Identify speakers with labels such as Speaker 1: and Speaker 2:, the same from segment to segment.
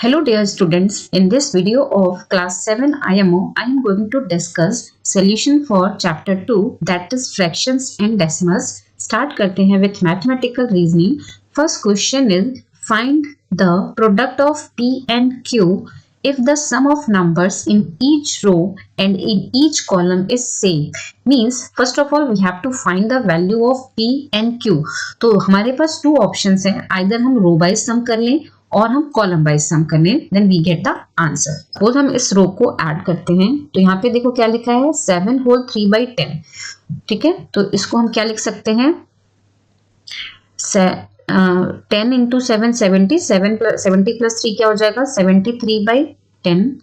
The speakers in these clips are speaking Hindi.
Speaker 1: Hello dear students, in this video of class 7 IMO, I am going to discuss solution for chapter 2 that is fractions and decimals. Start करते हैं with mathematical reasoning. First question is find the product of P and Q if the sum of numbers in each row and in each column is same. Means first of all we have to find the value of P and Q. तो हमारे पास two options हैं, either हम row wise sum कर लें और हम कॉलम वाइज सम करने then we get the answer. Suppose हम इस रो को ऐड करते हैं तो यहाँ पे देखो क्या लिखा है 7 होल 3/10। ठीक है, तो इसको हम क्या लिख सकते हैं 10 इंटू 7 70, 70 प्लस 3 क्या हो जाएगा 73/10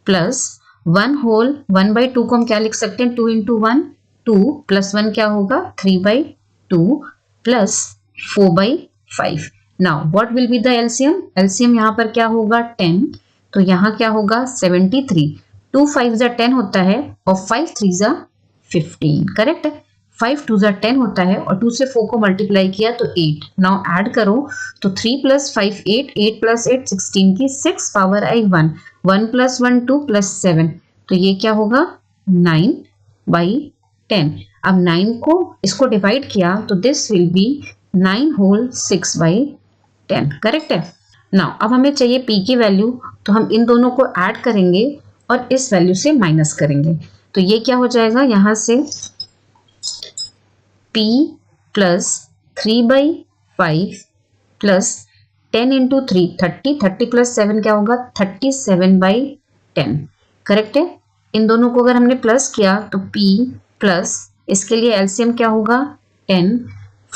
Speaker 1: प्लस 1 होल 1/2 को हम क्या लिख सकते हैं 2 इंटू 1 2 प्लस 1 क्या होगा 3/2 plus 4/5। Now what will be the LCM? LCM यहाँ पर क्या होगा 10, तो यहाँ क्या होगा 73। 2 5 10 होता है और 5 3 15, करेक्ट है। 5 2 10 होता है और 2 से 4 को मल्टीप्लाई किया तो 8। नाउ ऐड करो तो 3 प्लस 5 8, 8 प्लस 8 16 की 6 पावर आई 1, 1 प्लस 1 2 प्लस 7, तो ये क्या होगा 9/10। अब 9 को इसको डिवाइड किया तो this will be 9 whole 6/10, correct है। नाउ अब हमें चाहिए P की वैल्यू, तो हम इन दोनों को ऐड करेंगे और इस वैल्यू से माइनस करेंगे, तो ये क्या हो जाएगा यहाँ से P plus 3/5 plus 10 into 3 30, 30 plus 7 क्या होगा 37/10, करेक्ट है। इन दोनों को अगर हमने प्लस किया तो P प्लस इसके लिए एलसीएम क्या होगा 10,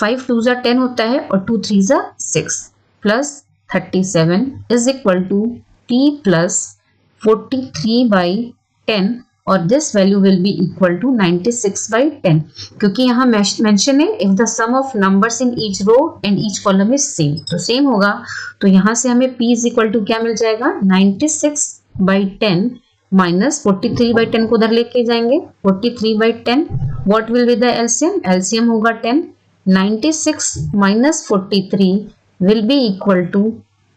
Speaker 1: 5 2 10 होता है और 2 3 6 plus 37 is equal to P plus 43/10 और this value will be equal to 96/10, क्योंकि यहाँ मेंशन है if the sum of numbers in each row and each column is same, तो सेम होगा। तो यहाँ से हमें P इज इक्वल टू क्या मिल जाएगा 96/10 माइनस 43/10 को उधर लेके जाएंगे 43/10। What will be the LCM? LCM होगा 10, 96 minus 43 will be equal to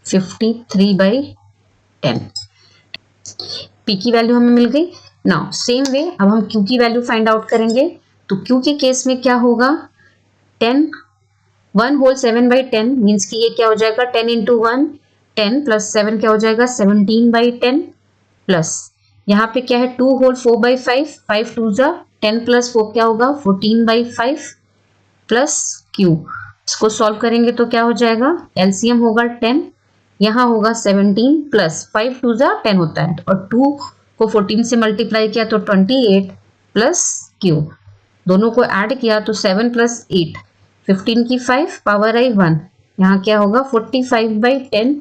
Speaker 1: 53/10। P की वैल्यू हमें मिल गई। नाउ सेम वे अब हम Q की वैल्यू फाइंड आउट करेंगे, तो Q के केस में क्या होगा 10 1 होल 7/10 मीन्स कि ये क्या हो जाएगा 10 इंटू 1 10 प्लस 7 क्या हो जाएगा 17/10 प्लस यहाँ पे क्या है 2 होल 4/5, 5 2 10 प्लस 4 क्या होगा 14/5 प्लस Q। इसको सॉल्व करेंगे तो क्या हो जाएगा एलसीएम होगा 10, यहाँ होगा 17 प्लस 5 2 10 होता है और 2 को 14 से मल्टीप्लाई किया तो 28 प्लस Q। दोनों को ऐड किया तो 7 प्लस 8 15 की 5 पावर आई 1, यहाँ क्या होगा 45/10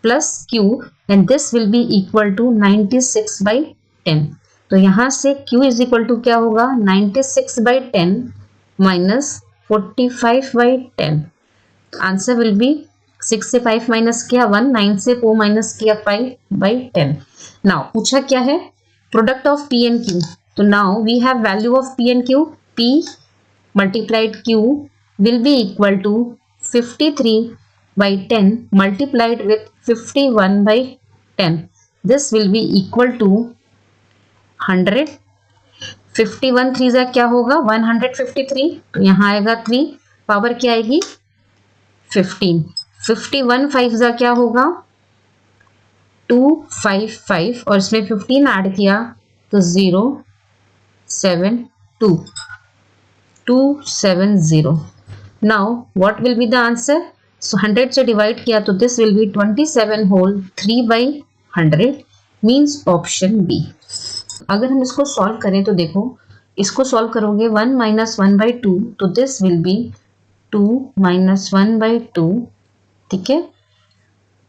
Speaker 1: plus Q and this will be equal to 96/10। तो यहाँ से Q इज इक्वल टू क्या होगा 96/10 माइनस 45/10। आंसर विल बी 6 से 5 माइनस किया 1, 9 से 4 माइनस किया 5/10। नाउ पूछा क्या है product of P and Q, तो now we have value of P and Q। P multiplied Q will be equal to 53/10 multiplied with 51/10, this will be equal to 100। 51 3 क्या होगा 153, तो यहाँ आएगा 3 पावर क्या आएगी 15। 51 5 क्या होगा 255 और इसमें 15 ऐड किया तो 270। Now what will be the answer? So 100 से डिवाइड किया तो this will be 27 whole 3/100 means option B. अगर हम इसको सॉल्व करें तो देखो इसको सॉल्व करोगे 1 माइनस 1/2 तो दिस विल बी 2 माइनस 1/2, ठीक है।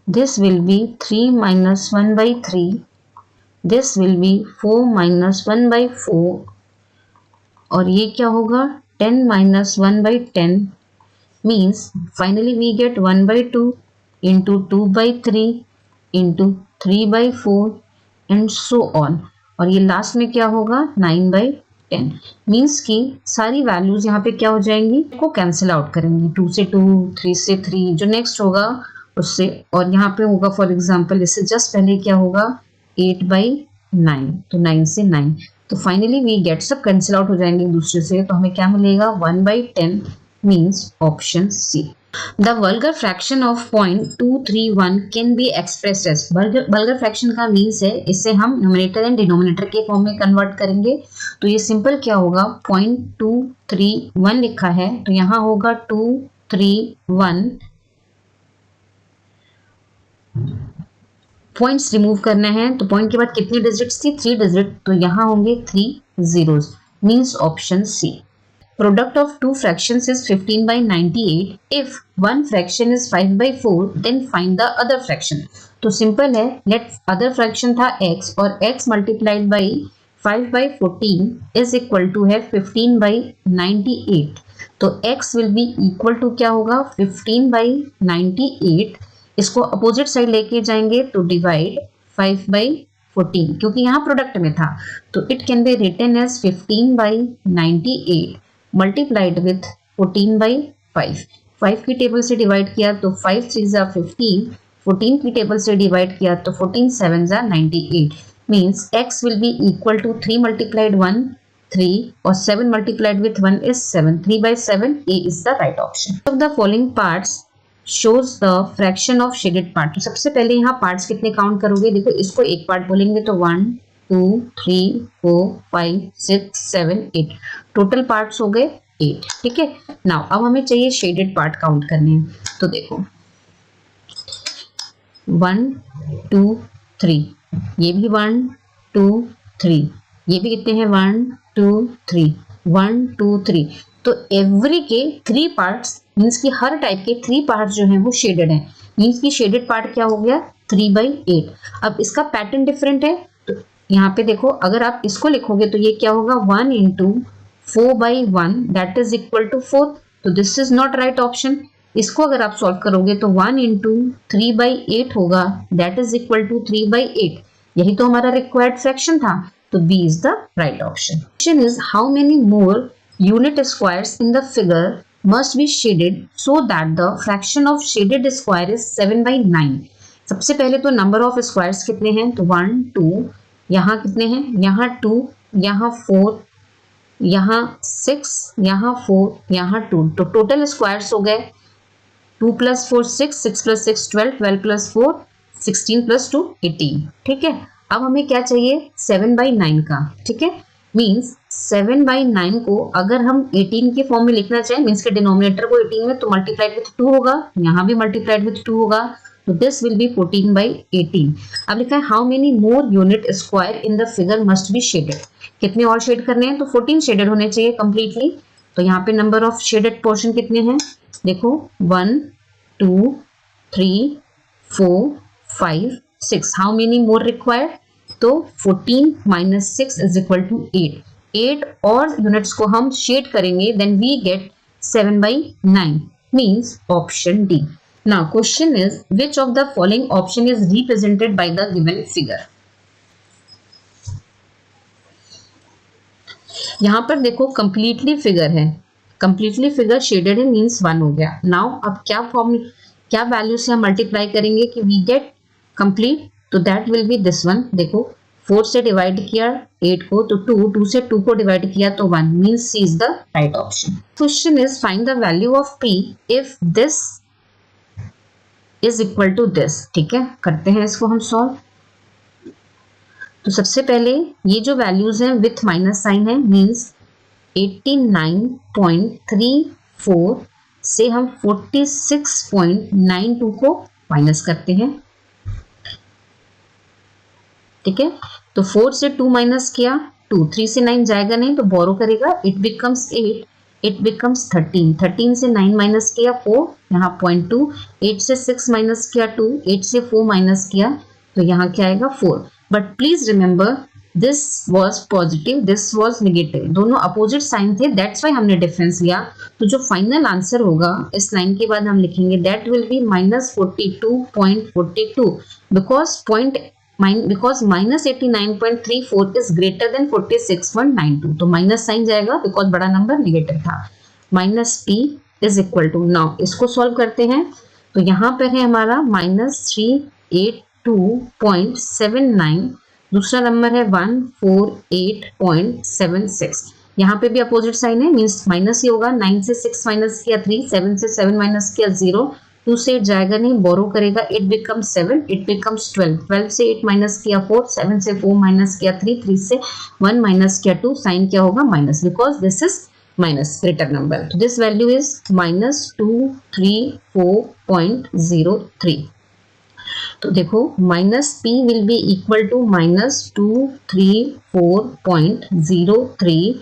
Speaker 1: This will be 3 minus 1/3, this will be 4 minus 1/4 और ये क्या होगा 10 minus 1/10 means finally we get 1/2 into 2/3 into 3/4 and so on, और ये लास्ट में क्या होगा 9/10 मीन्स कि सारी वैल्यूज यहाँ पे क्या हो जाएंगी को कैंसिल आउट करेंगे 2 से 2 3 से 3, जो नेक्स्ट होगा उससे, और यहाँ पे होगा फॉर एग्जाम्पल इससे जस्ट पहले क्या होगा 8/9, तो 9 से 9, तो फाइनली वी गेट, सब कैंसिल आउट हो जाएंगे एक दूसरे से, तो हमें क्या मिलेगा 1/10 means option C. The vulgar fraction of 0.231 can be expressed as, vulgar fraction का मीन्स है, इसे हम न्यूमरेटर एंड डिनोमिनेटर के फॉर्म में कन्वर्ट करेंगे, तो ये सिंपल क्या होगा 0.231 लिखा है, तो यहाँ होगा 231, पॉइंट्स रिमूव करना है, तो पॉइंट के बाद कितनी डिजिट्स थी 3 डिजिट, तो यहाँ होंगे 3 zeros, means option C. Product of two fractions is 15/98. If one fraction is 5/4, then find the other fraction. तो सिंपल है, let other fraction था x और x multiplied by 5/14 is equal to है 15/98. तो x will be equal to क्या होगा 15/98. इसको अपोजिट साइड लेके जाएंगे तो डिवाइड 5/14, क्योंकि यहाँ प्रोडक्ट में था, तो it can be written as 15/98 multiplied with 14/5. 5 की टेबल से डिवाइड किया तो 5 3 15, 14 की टेबल से डिवाइड किया तो 14 7 98, means x will be equal to 3 multiplied 1 3 और 7 multiplied with 1 is 7, 3/7, A is the right option. Of the following parts shows the fraction of shaded part। तो सबसे पहले यहाँ पार्ट्स कितने काउंट करोगे, देखो इसको एक पार्ट बोलेंगे तो 1 2 3 4 5 6 7 8, टोटल पार्ट्स हो गए 8, ठीक है। नाउ अब हमें चाहिए शेडेड पार्ट काउंट करने हैं, तो देखो 1 2 3, ये भी 1 2 3, ये भी कितने हैं 1 2 3 1 2 3, तो एवरी के 3 पार्ट्स, मीन्स की हर टाइप के 3 पार्ट्स जो हैं वो शेडेड हैं, मीन्स की शेडेड पार्ट क्या हो गया 3/8। अब इसका पैटर्न डिफरेंट है, तो यहाँ पे देखो अगर आप इसको लिखोगे तो ये क्या होगा 1 into 4/1 that is equal to 4, तो this is not right option. इसको अगर आप सॉल्व करोगे तो 1 into 3/8 होगा दैट इज इक्वल टू 3/8, यही तो हमारा रिक्वायर्ड फ्रैक्शन था, तो B is the right option. Question is how many more unit squares in the figure must be shaded so that the fraction of shaded square is 7/9। सबसे पहले तो नंबर ऑफ स्क्वायर्स कितने हैं, तो 1 2, यहाँ कितने हैं, यहाँ 2, यहाँ 4, यहाँ 6, यहाँ 4, यहाँ 2, तो टोटल स्क्वायर्स हो गए 2 + 4 6, 6 + 6 12, 12 + 4 16 + 2 18, ठीक है। अब हमें क्या चाहिए 7/9 का, ठीक है, मीन्स 7/9 को अगर हम 18 के फॉर्म में लिखना चाहें, मीन्स के डिनोमिनेटर को 18 में, तो मल्टीप्लाइड विथ 2 होगा, यहाँ भी मल्टीप्लाइड विथ 2 होगा, तो दिस विल बी 14/18। अब लिखा है how many more unit square in the figure must be shaded, कितने और शेड करने हैं, तो 14 शेडेड होने चाहिए कंप्लीटली, तो यहाँ पे नंबर ऑफ शेडेड पोर्शन कितने हैं, देखो 1 2 3 4 5 6, हाउ मेनी मोर रिक्वायर्ड, तो 14 - 6 इज इक्वल टू 8, 8 और यूनिट्स को हम शेड करेंगे, then we get 7/9, means option D. Now question is which of the following option is represented by the given figure. यहां पर देखो कंप्लीटली फिगर है, कंप्लीटली फिगर शेडेड है, मीन्स 1 हो गया। नाउ अब क्या वैल्यू से हम मल्टीप्लाई करेंगे कि वी गेट कंप्लीट, तो that will B this one, देखो 4 से डिवाइड किया 8 को तो 2, 2 से 2 को डिवाइड किया तो 1, means C is the right option. Question is find the value of p if this is equal to this, ठीक है, करते हैं इसको हम सॉल्व। तो सबसे पहले ये जो वैल्यूज हैं विथ माइनस साइन है, मीन्स 89.34 से हम 46.92 को माइनस करते हैं, ठीक है, तो 4 से 2 माइनस किया 2, 3 से 9 जाएगा नहीं तो बोरो करेगा, इट बिकम्स 8, इट बिकम्स 13, 13 से 9 माइनस किया 4, यहाँ 0.2, 8 से 6 माइनस किया 2, 8 से 4 माइनस किया तो यहाँ क्या आएगा 4, but please remember this was positive, this was negative, दोनों अपोजिट साइन थे, दैट्स वाई हमने डिफरेंस लिया। तो जो फाइनल आंसर होगा इस लाइन के बाद हम लिखेंगे that will be -42.42 because -89.34 is greater than 46.92, तो माइनस साइन जाएगा बिकॉज बड़ा नंबर नेगेटिव था, -p is equal to, now इसको सॉल्व करते हैं, तो यहाँ पर है हमारा -382.79, दूसरा नंबर है 148.76। यहाँ पे भी अपोजिट साइन है, मीन्स माइनस ही होगा। 9 से 6 माइनस किया 3, 7 से 7 माइनस किया 0, 2 से 8 जाएगा नहीं, बोरो करेगा, 8 बिकम्स 7, 8 बिकम्स 12, 12 से 8 माइनस किया 4, 7 से 4 माइनस किया 3, 3 से 1 माइनस किया 2, साइन क्या होगा minus, because this is minus greater number. तो दिस वैल्यू इज -234.03। तो देखो minus p will be equal to -234.03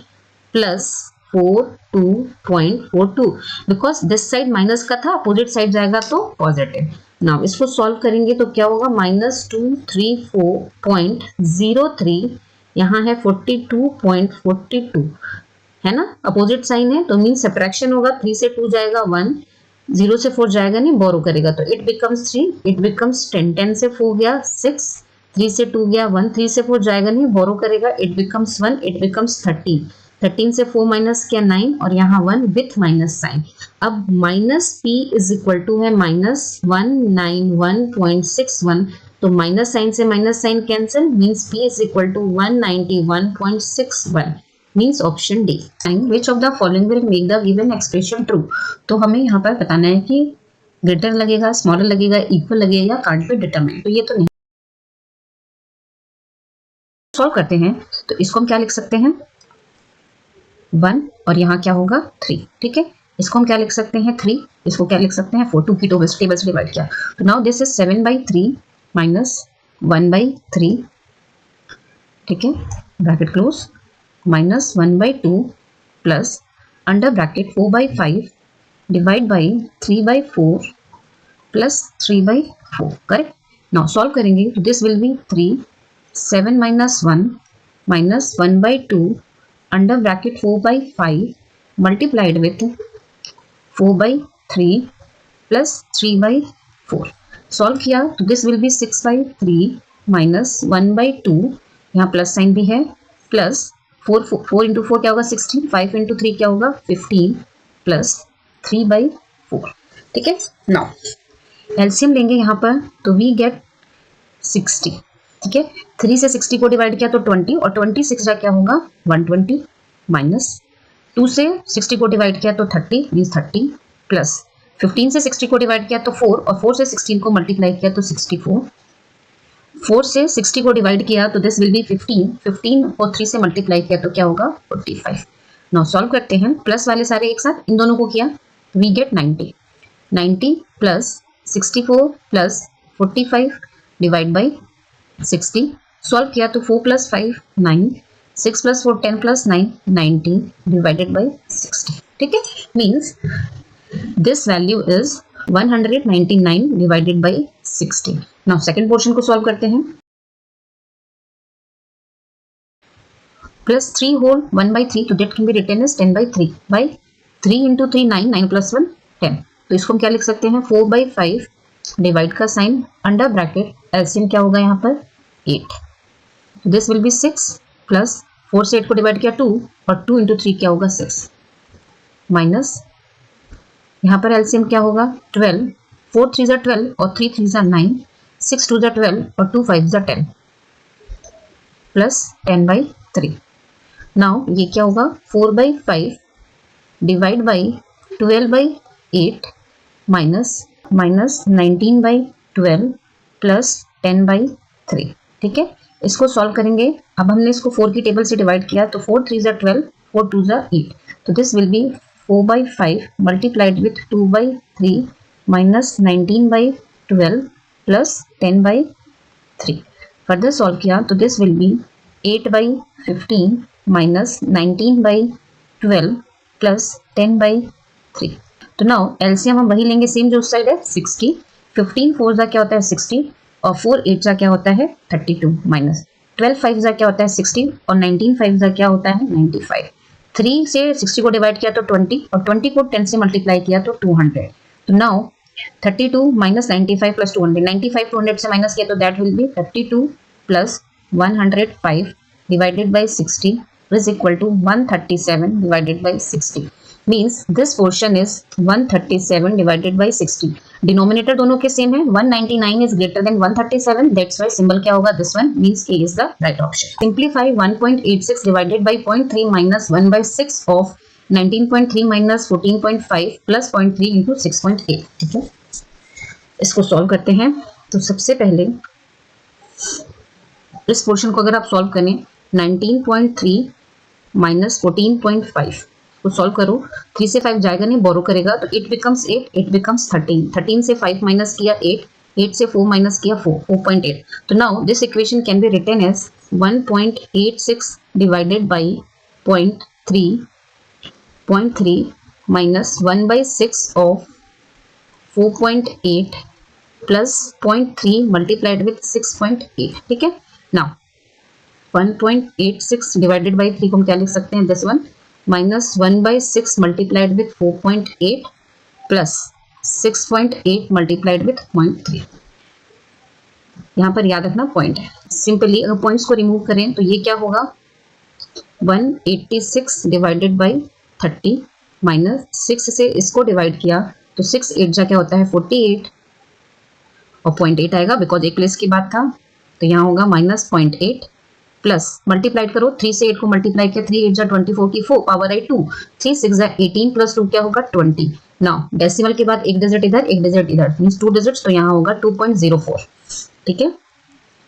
Speaker 1: plus 42.42, because this side minus का था, अपोजिट साइड जाएगा तो पॉजिटिव। नाउ इसको सॉल्व करेंगे तो क्या होगा, -234.03, यहाँ है 42.42, है ना, अपोजिट साइन है तो मीन सब्ट्रैक्शन होगा, 3 से 2 जाएगा 1, 0 से 4 जाएगा नहीं, बोरो करेगा तो 8 बिकम्स 3, 8 बिकम्स 10, 10 से 4 गया 6, 3 से 2 गया 1, 3 से 4 जाएगा नहीं, बोरो करेगा, 8 बिकम्स 1, 8 बिकम्स 13, 13 से 4 माइनस किया 9 और यहाँ 1 विथ माइनस साइन। अब minus p is equal to है -191.61, तो माइनस साइन से minus sign cancel, means p is equal to 191.61, means option D. Which of the following will make the given expression true. तो हमें यहाँ पर बताना है कि ग्रेटर लगेगा, स्मॉलर लगेगा, इक्वल लगेगा या कार्ड पे डिटरमिन, तो ये तो नहीं। सॉल्व करते हैं तो इसको हम क्या लिख सकते हैं 1 और यहाँ क्या होगा 3, ठीक है। इसको हम क्या लिख सकते हैं 3, इसको क्या लिख सकते हैं 4, 2 की टेबल से डिवाइड किया, तो नाउ दिस इज 7/3 माइनस 1/3, ठीक है, bracket close, -1/2 plus under bracket 4/5 divide by 3/4 plus 3/4, correct. Now solve करेंगे तो this will be 3, 7 - 1 minus 1/2 under bracket 4/5 multiplied with 4/3 plus 3/4। Solve किया तो दिस विल बी 6/3 माइनस 1/2, यहाँ प्लस साइन भी है, प्लस 4 इंटू 4 क्या होगा 16, 5 इंटू 3 क्या होगा 15 प्लस 3/4, ठीक है। नाउ एलसीएम लेंगे यहाँ पर तो वी गेट 60, ठीक है। 3 से 60 को डिवाइड किया तो 20 और 26 का क्या होगा 120 माइनस 2 से 60 को डिवाइड किया तो 30 मीन्स 30 प्लस 15 से 60 को डिवाइड किया तो 4 और 4 से 16 को मल्टीप्लाई किया तो 64, 4 से 60 को डिवाइड किया तो दिस विल बी 15, 15 और 3 से मल्टीप्लाई किया तो क्या होगा 45। नाउ सॉल्व करते हैं, प्लस वाले सारे एक साथ इन दोनों को किया we get 90, 90 plus 64 plus 45 divide by 60। Solve किया तो 4 + 5 9, 6 + 4 10 + 9 19 डिवाइडेड बाई 60, ठीक है। Means this value is 199 divided by 60। Now second portion को सॉल्व करते हैं, +3 होल 1/3 तो that can be written as 10/3 by 3 into 3 9, 9 + 1 10, तो इसको हम क्या लिख सकते हैं 4/5 डिवाइड का साइन अंडर ब्रैकेट एलसीएम क्या होगा यहाँ पर 8, दिस विल बी 6 प्लस 4 से 8 को डिवाइड किया 2 और 2 इंटू 3 क्या होगा 6 माइनस यहाँ पर एलसीएम क्या होगा 12, 4 3 = 12 और 3 3 = 9, 6 2 = 12 और 2 5 = 10 प्लस 10/3। नाउ ये क्या होगा 4/5 डिवाइड बाई 12/8 माइनस 19/12 प्लस 10/3, ठीक है। इसको सॉल्व करेंगे, अब हमने इसको 4 की टेबल से डिवाइड किया तो 4 3 = 12, 4 2 = 8, तो this will B 4/5 multiplied with 2/3 minus 19/12 plus 10/3। Further solve किया तो this will B 8/15 minus 19/12 plus 10/3। तो नाउ एलसीएम हम वही लेंगे सेम जो उस साइड है 60, 15 4 जा क्या होता है 60 और 4 8 जा क्या होता है 32 माइनस 12 5 जा क्या होता है 60 और 19 5 जा क्या होता है 95। 3 से 60 को डिवाइड किया तो 20 और 20 को 10 से मल्टीप्लाई किया तो 200। तो नाउ 32 माइनस 95 प्लस 200, 95 200 से माइनस किया तो that will be 32 plus 105 divided by 60 is equal to 137 divided by 60। Means this portion is 137 divided by 60. Denominator दोनों के सेम है. 199 is greater than 137. That's why symbol क्या होगा? This one. Means A is the right option. Simplify 1.86 divided by 0.3 minus 1/6 of 19.3 minus 14.5 plus 0.3 into 6.8. ठीक है, इसको सॉल्व करते हैं. तो सबसे पहले इस पोर्शन को अगर आप सॉल्व करें 19.3 माइनस 14.5 को सॉल्व करो. 3 से 5 जाएगा नहीं, बोरो करेगा तो 8 बिकम्स 8, 8 बिकम्स 13. 13 से 5 माइनस किया 8, 8 से 4 माइनस किया 4, 4.8. तो now this equation can be written as 1.86 divided by 0.3 minus 1/6 of 4.8 plus 0.3 multiplied with 6.8. ठीक है, नाउ 1.86 डिवाइडेड बाई 3 को हम क्या लिख सकते हैं? This one minus 1/6 multiplied with 4.8 plus 6.8 multiplied with 0.3. यहाँ पर याद रखना पॉइंट है. सिंपली अगर पॉइंट्स को रिमूव करें तो ये क्या होगा? 186 डिवाइडेड बाई 30 माइनस 6 से इसको डिवाइड किया तो 6 8 जा क्या होता है? 48 और 0.8 आएगा बिकॉज एक प्लेस की बात था. तो यहाँ होगा माइनस 0.8 प्लस मल्टीप्लाइड करो 3 से 8 को मल्टीप्लाई किया 3 8 जा 24 की 4 पावर आई 2 3 6 जा 18 प्लस 2 क्या होगा? 20. नाउ डेसिमल के बाद एक डिजिट इधर एक डिजिट इधर मींस 2 डिजिट्स, तो यहाँ होगा 2.04. ठीक है,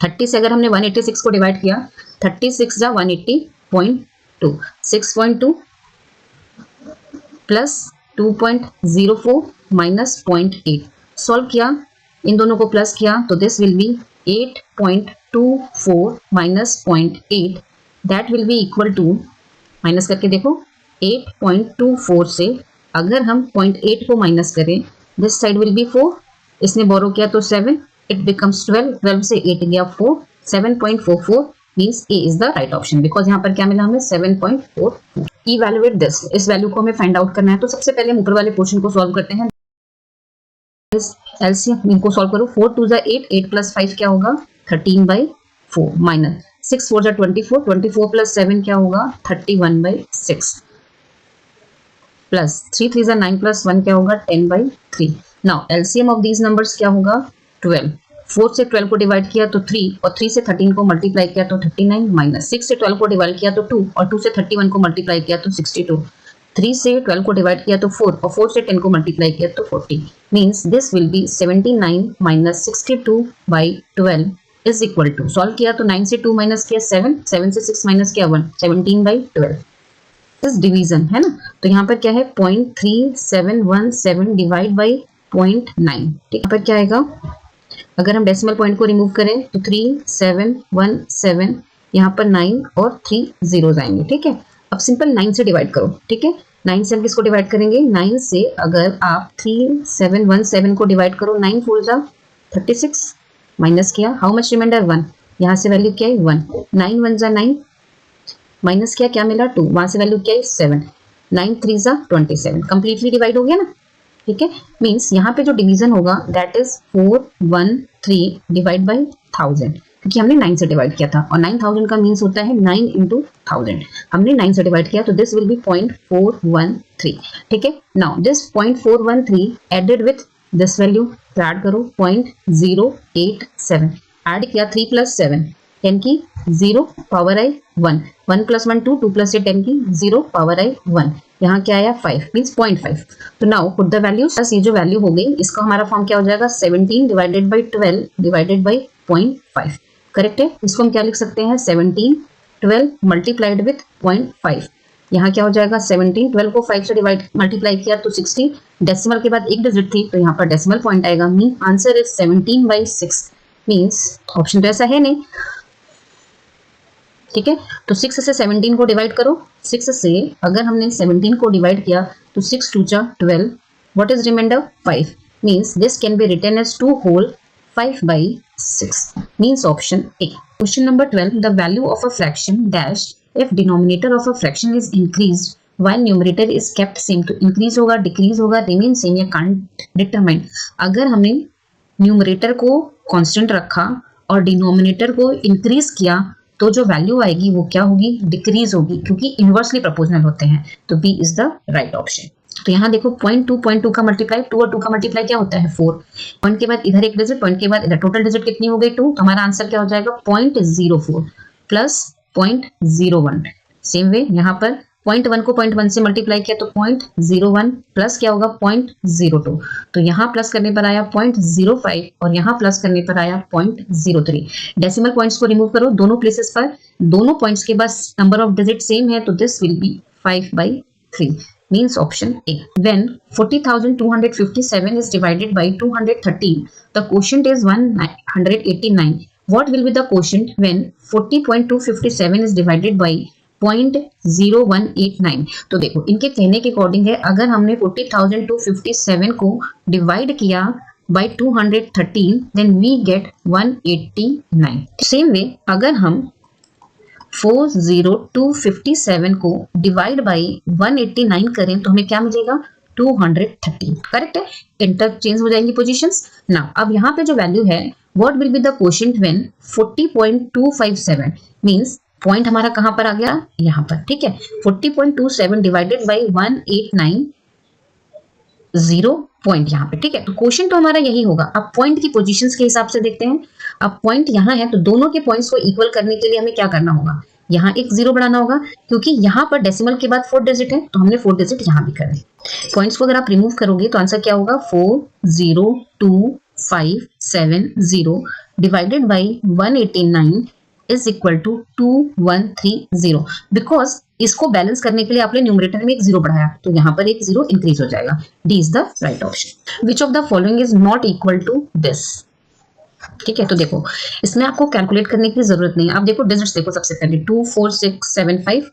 Speaker 1: 30 से अगर हमने 186 को डिवाइड किया 36 जा 180.2 6.2 प्लस 2.04 माइनस 0.8. सॉल्व किया, इन दोनों को प्लस किया तो this will be 8.24 minus 0.8. That will be equal to, minus करके देखो, 8.24 से अगर हम 0.8 को माइनस करें दिस साइड विल बी 4. इसने बोरो किया तो 7, इट बिकम्स 12. 12 से 8 गया 4, 7.44 means A is the right option because यहाँ पर क्या मिला हमें? 7.44. Evaluate this. इस वैल्यू को हमें फाइंड आउट करना है. तो सबसे पहले हम ऊपर वाले पोर्शन को सॉल्व करते हैं. एलसीएम इनको सॉल्व करो. 4 2 जा 8, 8 प्लस 5 क्या होगा? 13/4 माइनस 6 4 जा 24, 24 प्लस 7 क्या होगा? 31/6 प्लस 3 3 जा 9 प्लस 1 क्या होगा? 10/3. Now LCM of these numbers क्या होगा? 12. 4 से 12 को डिवाइड किया तो 3 और 3 से 13 को मल्टीप्लाई किया तो 39 माइनस 6 से 12 को डिवाइड किया तो 2 और 2 से 31 को मल्टीप्लाई किया तो 62. 3 से 12 को डिवाइड किया तो 4 और 4 से 10 को मल्टीप्लाई किया तो 40. Means this will be 79 minus 62/12 is equal to. Solve किया तो 9 से 2 माइनस किया 7, 7 से 6 माइनस किया 1, 17/12. इस डिवीजन है ना, तो यहाँ पर क्या है? 0.3717 डिवाइड बाई 0.9. ठीक, यहाँ पर क्या आएगा? अगर हम डेसिमल पॉइंट को रिमूव करें तो 3717, यहाँ पर 9 और 3 जीरोस आएंगे. ठीक है, अब सिंपल 9 से डिवाइड करो. ठीक है, 9 से हम किसको डिवाइड करेंगे? 9 से अगर आप 3717 को डिवाइड करो 9 4 जा 36 माइनस किया, हाउ मच रिमाइंडर? 1. यहाँ से वैल्यू क्या है? 1. 9 1 जा 9 माइनस किया, क्या मिला? 2. वहां से वैल्यू क्या है? 7. 9 3 जा 27. कंप्लीटली डिवाइड हो गया ना. ठीक है, मीन्स यहाँ पे जो डिवीजन होगा दैट इज 413 डिवाइड बाई 1000 क्योंकि हमने 9 से डिवाइड किया था और 9000 का मीन्स होता है 9 into 1000. हमने 9 से डिवाइड किया तो दिस विल बी 0.413. ठीक है, now this 0.413 added with this value तो ऐड करो 0.087. ऐड किया 3 प्लस 7 10 की 0 पावर आई 1, 1 प्लस 1 2, 2 प्लस 10 की 0 पावर आई 1. यहाँ क्या आया? 5 मीन्स 0.5. तो नाउ पुट द वैल्यूज. ये जो वैल्यू हो गई इसका हमारा फॉर्म क्या हो जाएगा? 17 divided by 12 divided by 0.5. Correct है, इसको हम क्या लिख सकते हैं? 17 12 मल्टीप्लाइड विथ 0.5. यहाँ क्या हो जाएगा? 17 12 को 5 से डिवाइड मल्टीप्लाई किया तो 60. डेसिमल के बाद एक डिजिट थी तो यहाँ पर डेसिमल पॉइंट आएगा. Mean answer is 17/6. Means option तो ऐसा है नहीं. ठीक है, तो 6 से 17 को डिवाइड करो. 6 से अगर हमने 17 को डिवाइड किया तो 6 2 जा 12. What is remainder? 5. Means this can be written as 2 whole 5/6. Means option A. Question number 12. The value of a fraction dash if denominator of a fraction is increased while numerator is kept same. तो इंक्रीज होगा, डिक्रीज होगा, रिमेन सेम या कांट डिटरमाइन. अगर हमने न्यूमरेटर को कांस्टेंट रखा और डिनोमिनेटर को इंक्रीज किया तो जो वैल्यू आएगी वो क्या होगी, डिक्रीज होगी, क्योंकि इनवर्सली प्रोपोर्शनल होते हैं। तो B is the right option. तो यहाँ देखो 0.2 का मल्टीप्लाई 2 और 2 का मल्टीप्लाई क्या होता है 4। पॉइंट के बाद इधर एक डिजिट, पॉइंट के बाद इधर टोटल डिजिट कितनी हो गई 2, तो हमारा आंसर क्या हो जाएगा 0.04 प्लस 0.01। सेम वे यहाँ पर 0.1 को 0.1 से मल्टीप्लाई किया तो 0.01 प्लस क्या होगा 0.02। तो यहाँ प्लस करने पर आया 0.05 और यहाँ प्लस करने पर आया 0.03। डेसिमल पॉइंट्स को रिमूव करो दोनों प्लेसेस पर, दोनों पॉइंट्स के बाद नंबर ऑफ डिजिट सेम है, तो this will B 5/3 means option A. When 40,257 is divided by 213, the quotient is 189. What will be the quotient when 40.257 is divided by 0.0189? तो देखो इनके कहने के अकॉर्डिंग है, अगर हमने 40,257 को डिवाइड किया by 213 then we get 189. Same way अगर हम 40,257 को डिवाइड बाई 189 करें तो हमें क्या मिलेगा 213। करेक्ट है, इंटरचेंज हो जाएंगी पोजीशंस ना। अब यहाँ पे जो वैल्यू है what will be the quotient when 40.257 means point हमारा कहां पर आ गया यहाँ पर, ठीक है। 40.27 डिवाइडेड बाई 189 0 पॉइंट यहाँ पे, ठीक है। तो क्वोशिएंट तो हमारा यही होगा। अब पॉइंट की पोजीशंस के हिसाब से देखते हैं। अब पॉइंट यहाँ है तो दोनों के पॉइंट्स को इक्वल करने के लिए हमें क्या करना होगा, यहाँ एक 0 बढ़ाना होगा, क्योंकि यहाँ पर डेसिमल के बाद 4 डिजिट है तो हमने 4 डिजिट यहाँ भी कर दी। पॉइंट्स को अगर आप रिमूव करोगे तो आंसर क्या होगा 402,570 divided by 189 is equal to 2130। Because इसको बैलेंस करने के लिए आपने न्यूमरेटर में एक 0 बढ़ाया तो यहाँ पर एक 0 इंक्रीज हो जाएगा। D is the right option. Which of the following is not equal to this, ठीक है। तो देखो इसमें आपको कैलकुलेट करने की जरूरत नहीं है। आप देखो डिजिट्स देखो, सबसे पहले 2 4 6 7 5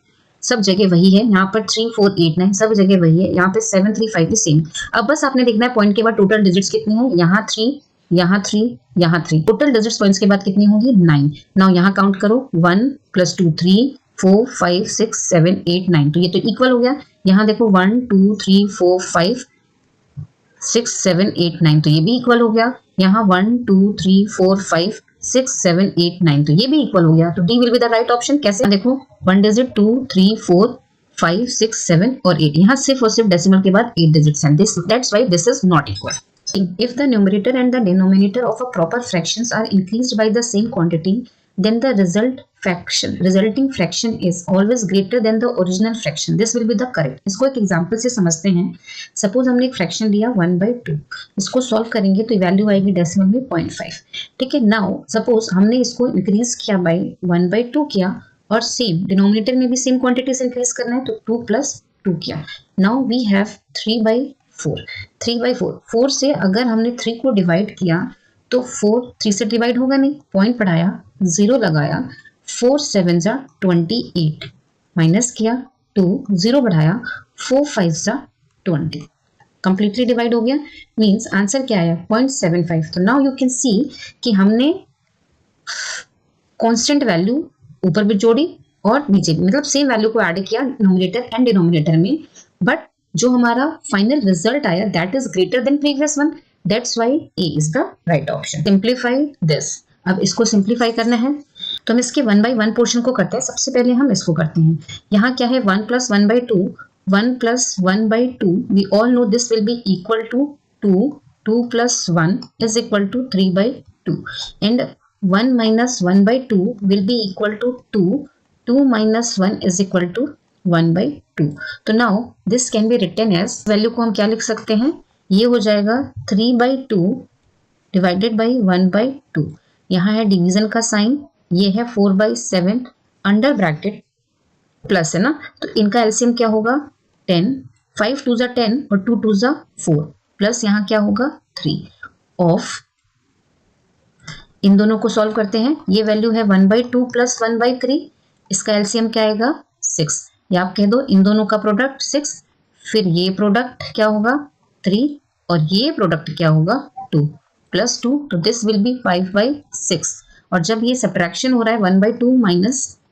Speaker 1: सब जगह वही है, यहाँ पर 3 4 8 9 सब जगह वही है, यहाँ पे 7 3 5 भी सेम। अब बस आपने देखना है पॉइंट के बाद टोटल डिजिट्स कितनी है, यहाँ 3 यहाँ 3 यहाँ 3, टोटल डिजिट्स पॉइंट्स के बाद कितनी होगी 9। नाउ यहाँ काउंट करो 1 + 2 3 4 5 6 7 8 9, तो ये तो इक्वल हो गया। यहाँ देखो 1 2 3 4 5 6 7 8 9, तो ये भी इक्वल हो गया। यहाँ 1 2 3 4 5 6 7 8 9, तो ये भी इक्वल हो गया। तो D will be the right option. कैसे देखो 1 डिजिट 2 3 4 5 6 7 और 8, यहाँ सिर्फ और सिर्फ डेसिमल के बाद 8 डिजिट्स हैं। That's why this is not equal. If the numerator and the denominator of a proper fractions are increased by the same quantity, then the resulting fraction is always greater than the original fraction. This will be the correct. इसको एक एग्जांपल से समझते हैं। सपोज हमने एक फ्रैक्शन लिया 1/2, इसको सॉल्व करेंगे तो वैल्यू आएगी डेसिमल में 0.5, ठीक है। नाउ सपोज हमने इसको इंक्रीज किया बाय 1/2 किया और सेम डिनोमिनेटर में भी सेम क्वांटिटी से इंक्रीज करना है तो 2 + 2 किया। नाउ वी हैव 3/4 4 से अगर हमने 3 को डिवाइड किया तो 4 3 से डिवाइड होगा नहीं, पॉइंट बढ़ाया 0 लगाया 4 7 = 28 माइनस किया 2 0 बढ़ाया 4 5 = 20, कंप्लीटली डिवाइड हो गया। मींस आंसर क्या आया 0.75। तो नाउ यू कैन सी कि हमने कांस्टेंट वैल्यू ऊपर भी जोड़ी और नीचे भी, मतलब सेम वैल्यू को ऐड किया न्यूमरेटर एंड डिनोमिनेटर में, बट जो हमारा फाइनल रिजल्ट आया that is greater then previous one. That's why A is the right option. Simplify this. अब इसको सिंप्लीफाई करना है तो हम इसके 1/1 पोर्शन को करते हैं। सबसे पहले हम इसको करते हैं। यहाँ क्या है 1 + 1/2 1 + 1/2 we all know this will be equal to 2 2 + 1 is equal to 3/2 and 1 - 1/2 will be equal to 2 2 - 1 is equal to 1/2। तो now this can be written as, value को हम क्या लिख सकते हैं, ये हो जाएगा 3/2 डिवाइडेड बाई 1/2। यहाँ है डिवीजन का साइन, ये है 4/7 अंडर ब्रैकेट प्लस है ना, तो इनका एलसीएम क्या होगा 10, 5 2 = 10 और 2 2 = 4 प्लस यहाँ क्या होगा 3 ऑफ, इन दोनों को सॉल्व करते हैं। ये वैल्यू है 1/2 + 1/3, इसका एलसीएम क्या आएगा 6, या आप कह दो इन दोनों का प्रोडक्ट 6, फिर ये प्रोडक्ट क्या होगा 3 और ये प्रोडक्ट क्या होगा 2 + 2, तो दिस विल बी 5/6। और जब ये सब्ट्रैक्शन हो रहा है 1/2 -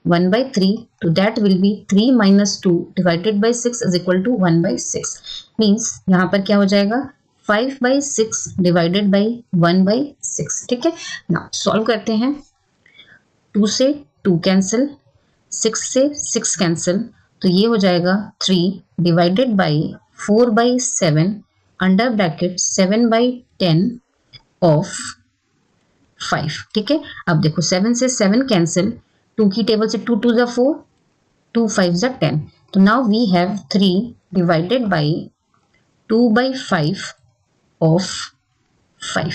Speaker 1: 1/3 तो that will be 3 - 2 divided by 6 is equal to 1/6। Means यहाँ पर क्या हो जाएगा 5/6 डिवाइडेड बाई 1/6, ठीक है। नाउ सॉल्व करते हैं। 2 से 2 कैंसिल, 6 से 6 कैंसिल, तो ये हो जाएगा 3 divided by 4/7 under bracket 7/10 of 5। ठीक है, अब देखो 7 से 7 कैंसिल, 2 की टेबल से 2 2 जा 4, 2 5 जा 10, तो now we have 3 divided by 2/5 of 5।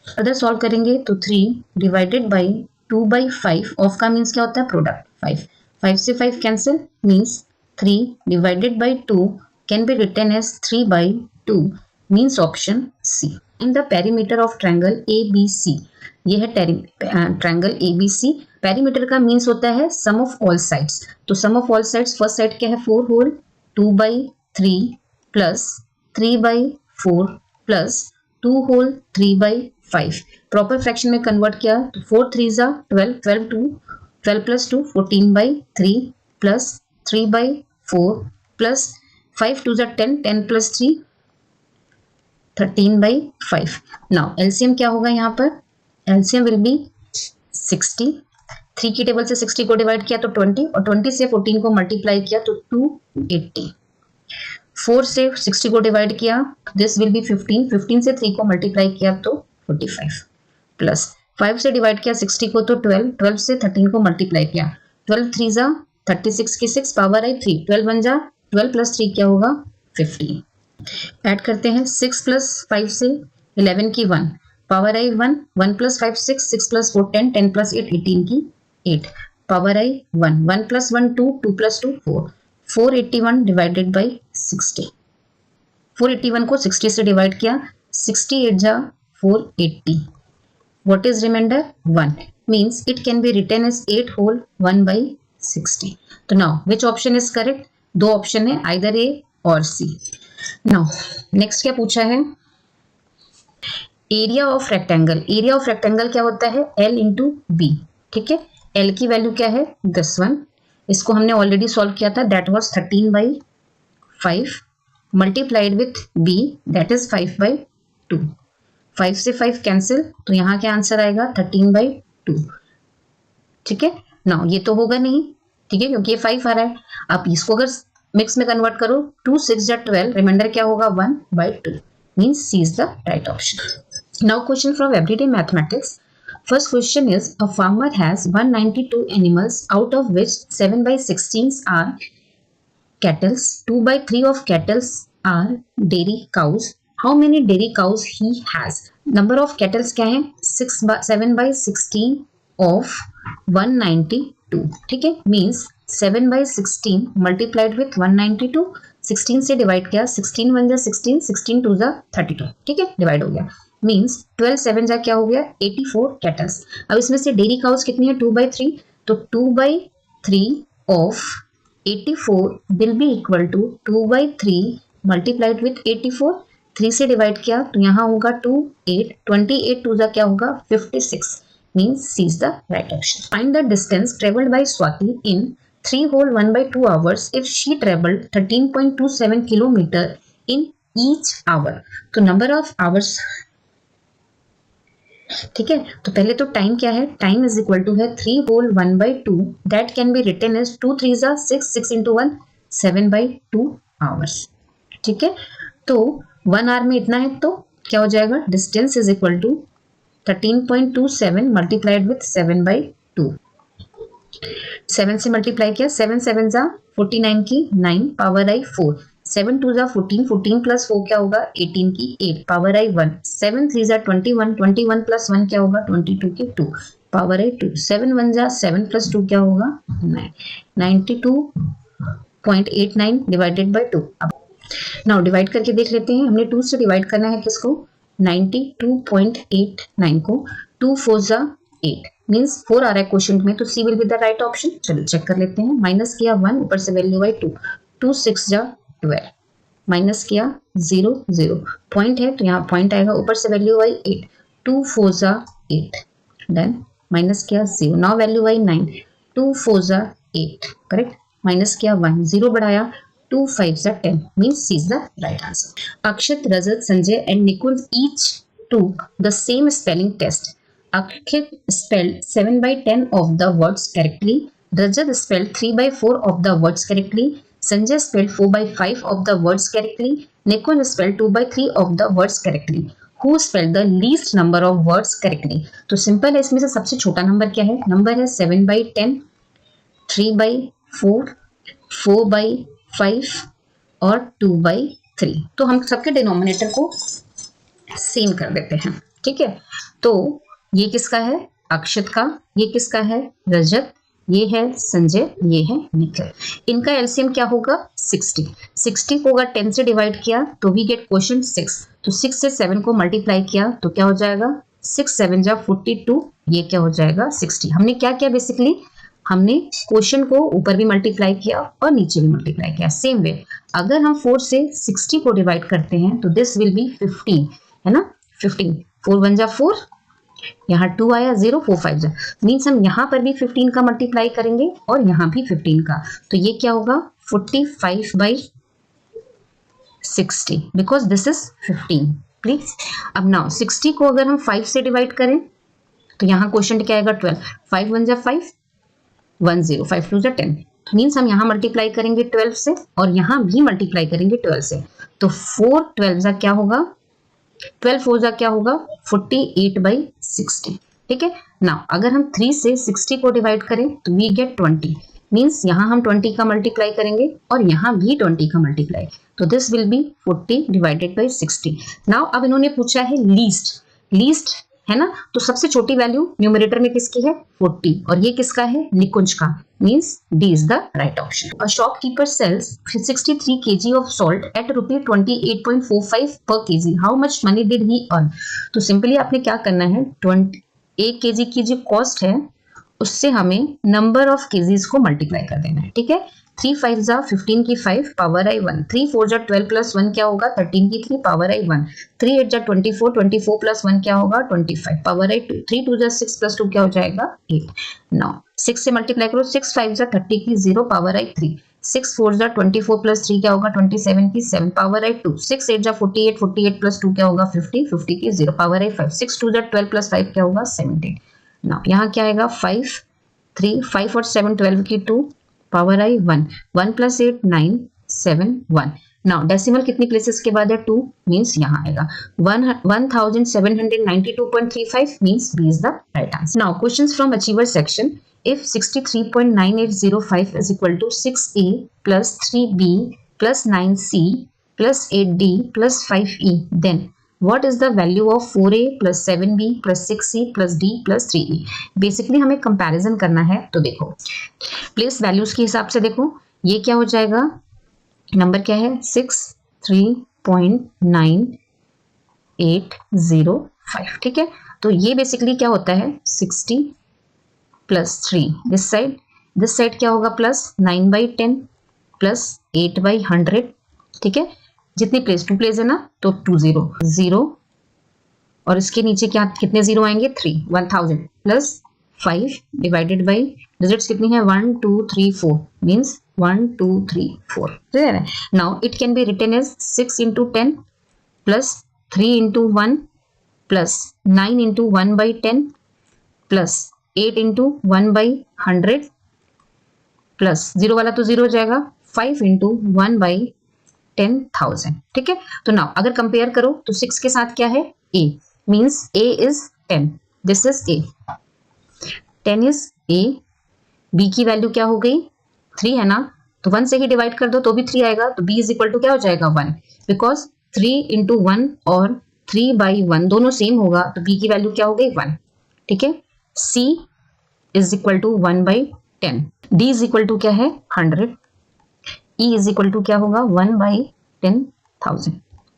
Speaker 1: Other solve करेंगे तो 3 डिवाइडेड बाई 2/5 ऑफ का मीन्स क्या होता है, प्रोडक्ट 5, 5 से 5 cancel means 3 divided by 2 can be written as 3/2 means option C. In the perimeter of triangle ABC, ये है ट्रायंगल ABC। पेरीमीटर का मीन्स होता है सम ऑफ ऑल साइड्स, तो sum of all sides first side क्या है 4 whole, 2/3 plus 3/4 plus 2 whole 3/5। Proper fraction में कन्वर्ट किया तो 4 3 जा 12, 12 प्लस 2 14/3 प्लस 3/4 प्लस 5 2 जा 10, 10 प्लस 3 13/5। नाउ एलसीएम क्या होगा यहाँ पर, एलसीएम विल बी 60। 3 की टेबल से 60 को डिवाइड किया तो 20, और 20 से 14 को मल्टीप्लाई किया तो 280। 4 से 60 को डिवाइड किया, दिस विल बी 15, 15 से 3 को मल्टीप्लाई किया तो 45, प्लस 5 से डिवाइड किया 60 को तो 12, 12 से 13 को मल्टीप्लाई किया, 12 3 जा 36 की 6 पावर आई 3, 12 1 जा 12 प्लस 3 क्या होगा 15। ऐड करते हैं 6 प्लस 5 से 11 की 1 पावर आई 1, 1 प्लस 5 6, 6 प्लस 4 10, 10 प्लस 8 18 की 8 पावर आई 1, 1 प्लस 1 2, 2 प्लस 2 4, 481 डिवाइडेड बाई 60। 481 को 60 से डिवाइड किया, 68 जा 480, what is remainder 1 means it can be written as 8 whole 1/60। तो नाउ विच ऑप्शन इज करेक्ट, दो ऑप्शन है आइदर ए और सी। नाउ नेक्स्ट क्या पूछा है, area of rectangle. Area of rectangle क्या होता है, L इंटू बी। ठीक है, L की वैल्यू क्या है दिस वन, इसको हमने ऑलरेडी सॉल्व किया था, that was 13/5 multiplied with b that is 5/2। 5 से 5 कैंसिल, तो यहाँ क्या आंसर आएगा 13/2। ठीक है, नाउ ये तो होगा नहीं, ठीक है, क्योंकि ये 5 आ रहा है। आप इसको अगर मिक्स में कन्वर्ट करो, 2 6 जा 12, रिमाइंडर क्या होगा 1/2 means C is the right option. Now question from everyday mathematics. First question is, a farmer has 192 animals, out of which 7/16 are cattle, 2/3 of cattle are dairy cows. How many dairy cows he has? Number of cattle क्या है 7/16 of 192। ठीक है, means 7/16 multiplied with 192, 16 से डिवाइड किया, 16 1 जा 16, 16 2 जा 32। ठीक है, डिवाइड हो गया, मीन्स 12 7 जा क्या हो गया 84 कैटल्स। अब इसमें से डेयरी काउस कितनी है 2/3, तो 2/3 of 84 will be equal to 2/3 multiplied with 84, 3 से डिवाइड किया तो यहाँ होगा 2 8, 28 2 जा क्या होगा 56 means C is the right option. Find the distance travelled by Swati in 3 whole 1/2 hours if she travelled 13.27 kilometre in each hour. तो नंबर ऑफ आवर्स, ठीक है, तो पहले तो टाइम क्या है, टाइम इज इक्वल टू है 3 whole 1/2 that can be written as 2 3 जा 6, 6 into 1 7/2 आवर्स। ठीक है, तो 1 आवर में इतना है, तो क्या हो जाएगा distance is equal to 13.27 multiplied with 7/2। 7 से मल्टीप्लाई किया, 7 7 जा 49 की 9 पावर आई 4, 7 2 जा 14, 14 प्लस 4 क्या होगा 18 की 8 पावर आई 1, 7 3 जा 21, 21 प्लस 1 क्या होगा 22 की 2 पावर आई 2, 7 1 जा 7 प्लस 2 क्या होगा 9, 92.89 डिवाइडेड बाय 2। अब नाउ डिवाइड करके देख लेते हैं, हमने 2 से डिवाइड करना है किसको 92.89 को, 2 4 जा 8 मीन्स 4 आ रहा है क्वेश्चन में, तो C will be the right option. चलो चेक कर लेते हैं, माइनस किया 1 ऊपर से वैल्यू आई 2, 2 6 जा 12 माइनस किया 0 0 पॉइंट है तो यहाँ पॉइंट आएगा, ऊपर से वैल्यू आई 8, 2 4 जा 8 देन माइनस किया 0, नाउ वैल्यू आई 9, 2 4 जा 8 करेक्ट, माइनस किया 1 0 बढ़ाया 2 5 जा 10 means C is the right answer. Akshat Rajat Sanjay and Nikul each took the same spelling test. Ankit spelled 7/10 of the words correctly. Rajat spelled 3/4 of the words correctly. Sanjay spelled 4/5 of the words correctly. Nikunj spelled 2/3 of the words correctly. Who spelled the least number of words correctly? तो सिंपल है, इसमें से सबसे छोटा नंबर क्या है? नंबर है 7/10, 3/4, 4/5 और 2/3। तो हम सबके डिनोमिनेटर को सेम कर देते हैं। ठीक है, तो ये किसका है? अक्षत का। ये किसका है? रजत। ये है संजय, ये है निखिल। इनका एलसीएम क्या होगा? 60। 60 को अगर 10 से डिवाइड किया तो वी गेट क्वेश्चन 6। तो 6 से 7 को मल्टीप्लाई किया तो क्या हो जाएगा? 6 7 जा 42। ये क्या हो जाएगा? 60। हमने क्या किया? बेसिकली हमने क्वेश्चन को ऊपर भी मल्टीप्लाई किया और नीचे भी मल्टीप्लाई किया। सेम वे अगर हम 4 से 60 को डिवाइड करते हैं तो दिस विल बी 15, है ना? 15, 4 1 जा 4, यहाँ 2 आया, 0 4 5 जा, मीन्स हम यहाँ पर भी 15 का मल्टीप्लाई करेंगे और यहाँ भी 15 का। तो ये क्या होगा? 45/60 बिकॉज दिस इज 15। प्लीज अब नाउ 60 को अगर हम 5 से डिवाइड करें तो यहाँ क्वेश्चन क्या आएगा? 12। 5 1 जा 5, 1 0, 5 2 जा 10। मीन्स हम यहाँ मल्टीप्लाई करेंगे 12 से और यहाँ भी मल्टीप्लाई करेंगे 12 से। तो 4 12 जा क्या होगा? 12 4 जा क्या होगा? 48/60। ठीक है, नाउ अगर हम 3 से 60 को डिवाइड करें तो वी गेट 20। मीन्स यहाँ हम 20 का मल्टीप्लाई करेंगे और यहाँ भी 20 का मल्टीप्लाई। तो दिस विल बी 40/60। नाउ अब इन्होंने पूछा है लीस्ट। लीस्ट है ना, तो सबसे छोटी वैल्यू न्यूमरेटर में किसकी है? 40। और ये किसका है? निकुंज का। Means D is the right option. A shopkeeper sells 63 kg of salt at ₹28.45 per kg. How much money did he earn? तो सिंपली आपने क्या करना है? 1 kg की जो कॉस्ट है उससे हमें नंबर ऑफ केजीज को मल्टीप्लाई कर देना है। ठीक है, 3 5 जा 15 की 5 पावर आई 1, 3 4 जा 12 प्लस 1 क्या होगा? 13 की 3 पावर आई 1, 3 8 जा 24, 24 प्लस 1 क्या होगा? 25 पावर आई 2, 3 2 जा 6 प्लस 2 क्या हो जाएगा? 8। नाउ 6 से मल्टीप्लाई करो, 6 5 जा 30 की 0 पावर आई 3, 6 4 जा 24 प्लस 3 क्या होगा? 27 की 7 पावर आई 2, 6 8 जा 48, 48 प्लस 2 क्या होगा? 50, 50 की 0 पावर आई 5, 6 2 जा 12 प्लस 5 क्या होगा? 17। नाउ यहाँ क्या आएगा? 5 3 5 और 7 12 की 2 पावर आई 1, 1 प्लस 8 9 7 1। नाउ डेसिमल कितनी प्लेसेस के बाद है? 2, मीन्स यहाँ आएगा 1792.35 means B is the right answer. Now questions from achiever section. If 63.9805 is equal to 6a plus 3b plus 9c plus 8d plus 5e, then what is the value of 4a plus 7b plus 6c plus d plus 3e? Basically हमें कंपैरिजन करना है। तो देखो प्लेस वैल्यूज के हिसाब से देखो ये क्या हो जाएगा? नंबर क्या है? 63.9805। ठीक है, तो ये बेसिकली क्या होता है? 60 प्लस 3 दिस साइड क्या होगा? Plus 9/10 plus 8/100। ठीक है, जितनी प्लेस 2 प्लेस है ना तो 2 0 0 और इसके नीचे क्या कितने जीरो आएंगे? 3 1000 प्लस 5 डिवाइडेड बाई डिजिट्स कितनी है? 1 2 3 4 मीन्स 1 2 3 4। क्लियर है? Now it can be written as 6 into 10 plus 3 into 1 plus 9 into 1/10 plus 8 into 1/100 plus 0 वाला तो 0 हो जाएगा, 5 into 1/10,000। ठीक है, तो नाउ अगर कंपेयर करो तो 6 के साथ क्या है? a means a is 10, this is a, 10 is a। b की वैल्यू क्या हो गई? 3 है ना, तो 1 से ही डिवाइड कर दो तो भी 3 आएगा। तो b इज इक्वल टू क्या हो जाएगा? 1, बिकॉज 3 into 1 और 3/1 दोनों सेम होगा तो b की वैल्यू क्या हो गई? 1। ठीक है, C is equal to 1/10, D is equal to क्या है? 100, E इज इक्वल टू क्या होगा? 1/10,000।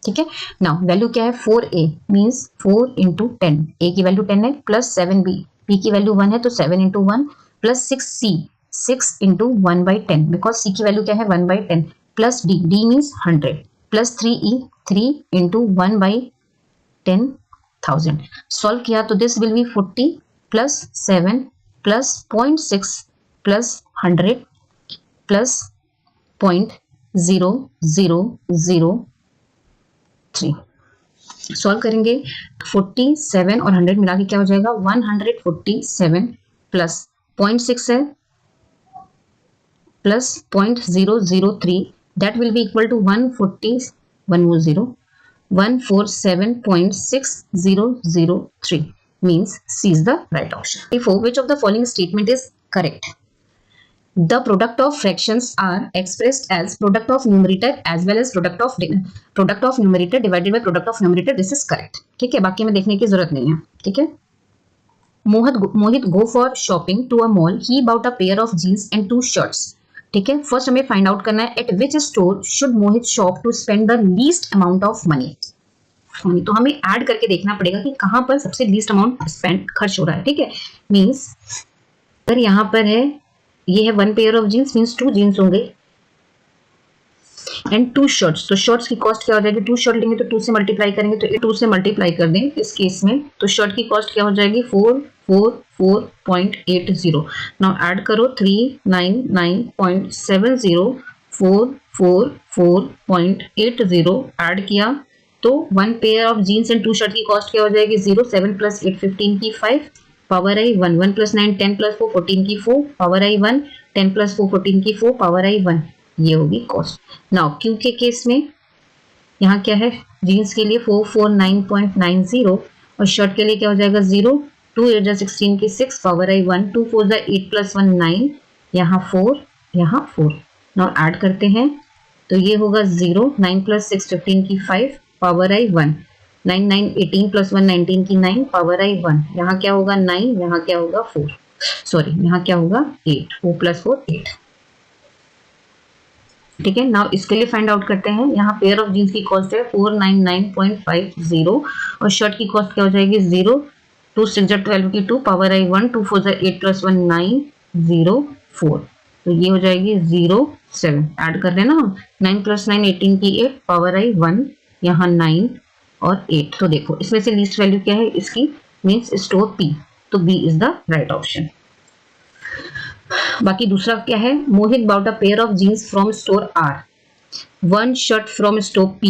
Speaker 1: ठीक है, नाउ वैल्यू क्या है? 4A मीन्स 4 into 10, A की वैल्यू 10 है, प्लस 7B, B की वैल्यू 1 है तो 7 into 1 plus 6C, 6 into 1/10 because C की वैल्यू क्या है? 1/10 plus D, D means 100 plus 3E, 3 into 1/10,000। Solve किया तो this will B 40 plus 7 plus 0.6 plus 100 plus 0.0003। Solve करेंगे 47 और 100 मिला के क्या हो जाएगा 147 प्लस 0.6 है plus 0.003 that will be equal to 147.6003 means C is the right option. Therefore, which of the following statement is correct? The product of fractions are expressed as product of numerator as well as product of numerator divided by product of numerator. This is correct. ठीक है, बाकी में देखने की जरूरत नहीं है. ठीक है. मोहित go for shopping to a mall. He bought a pair of jeans and 2 shirts. ठीक है, फर्स्ट हमें फाइंड आउट करना है at which store should Mohit shop to spend the least amount of money. तो हमें ऐड करके देखना पड़ेगा कि कहां पर सबसे लीस्ट अमाउंट स्पेंड खर्च हो रहा है. ठीक है, मींस अगर यहां पर है ये है 1 pair of jeans means 2 jeans होंगे एंड 2 शर्ट्स. तो शर्ट्स की कॉस्ट क्या हो जाएगी 2 शर्ट लेंगे तो 2 से मल्टीप्लाई करेंगे तो 2 से मल्टीप्लाई कर दें इस केस में तो शर्ट की कॉस्ट क्या हो जाएगी 444.80. नाउ ऐड करो 399.70 444.80 ऐड किया तो 1 pair of jeans and 2 shirt की कॉस्ट क्या हो जाएगी 0 7 प्लस 8 15 की 5 पावर आई 1 1 प्लस 9 10 प्लस 4 14 की 4 पावर आई 1 10 प्लस 4 14 की 4 पावर आई 1. ये होगी कॉस्ट. नाउ क्यू के केस में यहाँ क्या है जीन्स के लिए 449.90 और शर्ट के लिए क्या हो जाएगा 0 2 8 16 की 6 पावर आई 1 2 4 8 प्लस 1 9 यहाँ 4 यहाँ 4. नाउ ऐड करते हैं तो ये होगा 0 9 प्लस 6 15 की 5 पावर आई 1 9 9 18 प्लस 1 19 की 9 पावर आई 1. यहाँ क्या होगा 9 यहाँ क्या होगा 4 सॉरी यहाँ क्या होगा 8 4 प्लस 4 8. ठीक है, नाउ इसके लिए फाइंड आउट करते हैं. यहाँ पेयर ऑफ जीन्स की कॉस्ट है 499.50 और शर्ट की कॉस्ट क्या हो जाएगी 0 2 6 12 की 2 पावर आई 1 2 4 8 प्लस 1 9 0 4. तो ये हो जाएगी 0 7. ऐड कर देना हम 9 प्लस 9 18 की 8 पावर आई 1 यहाँ 9 और 8. तो देखो इसमें से लीस्ट वैल्यू क्या है इसकी मीन्स स्टोर P. तो B is the right option. बाकी दूसरा क्या है Mohit bought a pair of jeans from store R 1 shirt from store P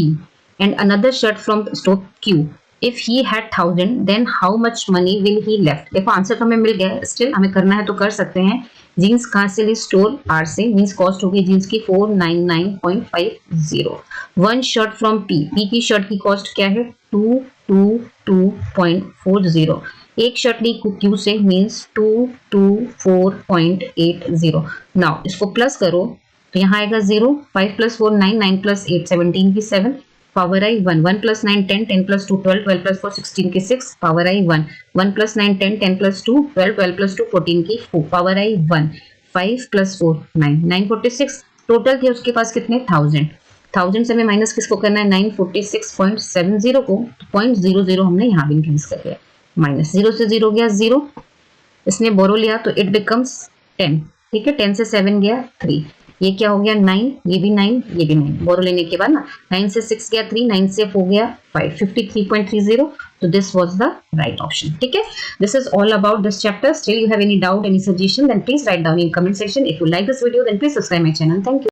Speaker 1: and another shirt from store Q. If he had 1000 then how much money will he left. देखो आंसर तो हमें मिल गया स्टिल हमें करना है तो कर सकते हैं. जीन्स कहाँ से ली स्टोर R से मीन्स कॉस्ट होगी जीन्स की 499.50. 1 शर्ट फ्रॉम P की शर्ट की कॉस्ट क्या है 222.40. एक शर्ट ली Q से मीन्स 224.80. नाउ इसको प्लस करो तो यहाँ आएगा 0 5 प्लस 4 9 9 प्लस 8 17 की 7 पावर आई 1 1 प्लस 9 10 10 प्लस 2 12 12 प्लस 4 16 की 6 पावर आई 1 1 प्लस 9 10 10 प्लस 2 12 12 प्लस 2 14 की 4 पावर आई 1 5 प्लस 4 9 946. टोटल थे उसके पास कितने 1000 से हमें माइनस किसको करना है 946.70 को 0.00 हमने यहाँ भी इंक्रीज कर दिया माइनस 0 से 0 गया 0. इसने बोरो लिया तो इट बिकम्स 10. ठीक है 10 से 7 गया 3 ये क्या हो गया 9 ये भी 9 ये भी 9 बोरो लेने के बाद ना 9 से 6 गया 3 9 से 4 गया 5 53.30. तो this was the right option. ठीक है this is all about this chapter. Still you have any doubt any suggestion then please write down in comment section. If you like this video then please subscribe my channel. Thank you.